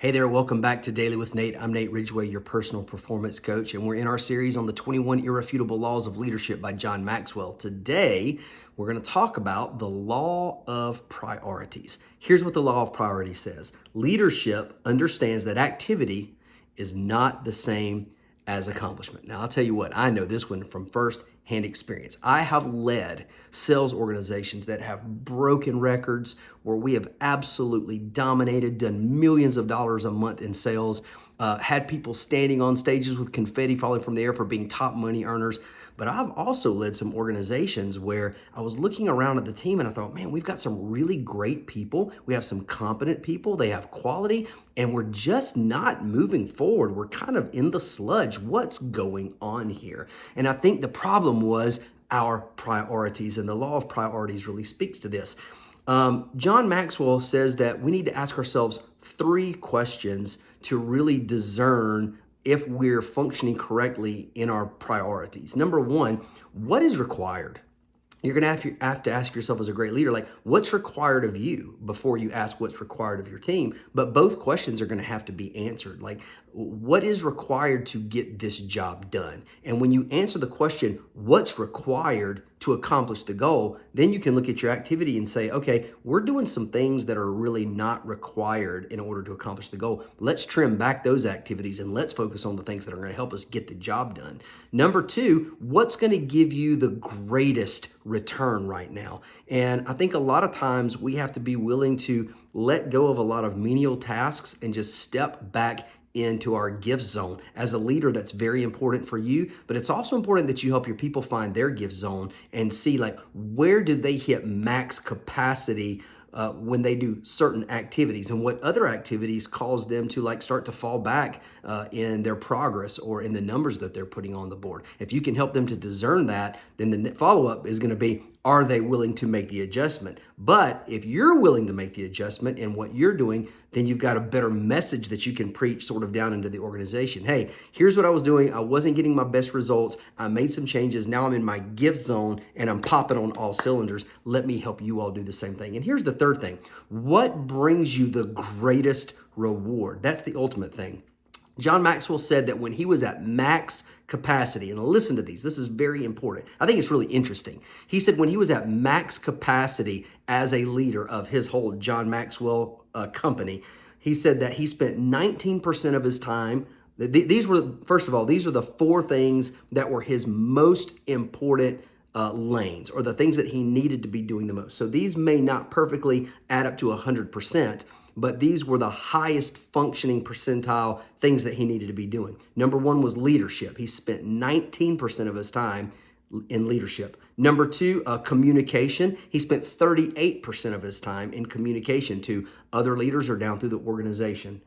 Hey there, welcome back to Daily with Nate. I'm Nate Ridgway, your personal performance coach, and we're in our series on the 21 Irrefutable Laws of Leadership by John Maxwell. Today, we're going to talk about the law of priorities. Here's what the law of priorities says. Leadership understands that activity is not the same as accomplishment. Now, I'll tell you what, I know this one from first-hand experience. I have led sales organizations that have broken records where we have absolutely dominated, done millions of dollars a month in sales, had people standing on stages with confetti falling from the air for being top money earners. But I've also led some organizations where I was looking around at the team and I thought, man, we've got some really great people. We have some competent people. They have quality, and we're just not moving forward. We're kind of in the sludge. What's going on here? And I think the problem was our priorities, and the law of priorities really speaks to this. John Maxwell says that we need to ask ourselves 3 questions to really discern if we're functioning correctly in our priorities. Number 1, what is required? You're going to have to ask yourself as a great leader, like, what's required of you before you ask what's required of your team? But both questions are going to have to be answered. Like, what is required to get this job done? And when you answer the question, what's required to accomplish the goal, then you can look at your activity and say, okay, we're doing some things that are really not required in order to accomplish the goal. Let's trim back those activities and let's focus on the things that are going to help us get the job done. Number 2, what's going to give you the greatest return right now? And I think a lot of times we have to be willing to let go of a lot of menial tasks and just step back into our gift zone. As a leader, that's very important for you, but it's also important that you help your people find their gift zone and see, like, where do they hit max capacity when they do certain activities, and what other activities cause them to start to fall back in their progress or in the numbers that they're putting on the board. If you can help them to discern that, then the follow-up is going to be, are they willing to make the adjustment? But if you're willing to make the adjustment in what you're doing, then you've got a better message that you can preach sort of down into the organization. Hey, here's what I was doing. I wasn't getting my best results. I made some changes. Now I'm in my gift zone and I'm popping on all cylinders. Let me help you all do the same thing. And here's the third thing. What brings you the greatest reward? That's the ultimate thing. John Maxwell said that when he was at max capacity, and listen to these, this is very important. I think it's really interesting. He said when he was at max capacity as a leader of his whole John Maxwell company, he said that he spent 19% of his time. These were, first of all, these are the 4 things that were his most important lanes, or the things that he needed to be doing the most. So these may not perfectly add up to 100%, but these were the highest functioning percentile things that he needed to be doing. Number 1 was leadership. He spent 19% of his time in leadership. Number 2, communication. He spent 38% of his time in communication to other leaders or down through the organization.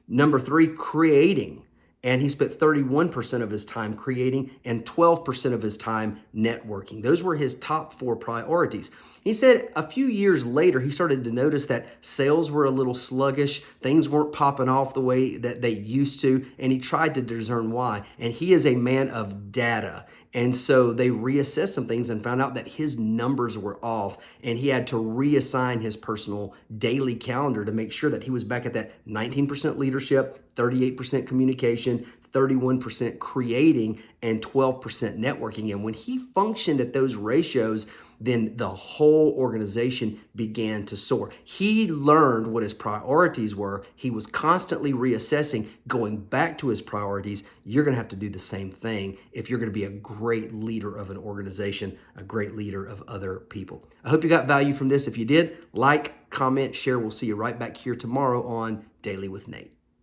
Number 3, creating. And he spent 31% of his time creating and 12% of his time networking. Those were his top 4 priorities. He said a few years later, he started to notice that sales were a little sluggish. Things weren't popping off the way that they used to. And he tried to discern why. And he is a man of data. And so they reassessed some things and found out that his numbers were off. And he had to reassign his personal daily calendar to make sure that he was back at that 19% leadership, 38% communication, 31% creating, and 12% networking. And when he functioned at those ratios, then the whole organization began to soar. He learned what his priorities were. He was constantly reassessing, going back to his priorities. You're going to have to do the same thing if you're going to be a great leader of an organization, a great leader of other people. I hope you got value from this. If you did, like, comment, share. We'll see you right back here tomorrow on Daily with Nate.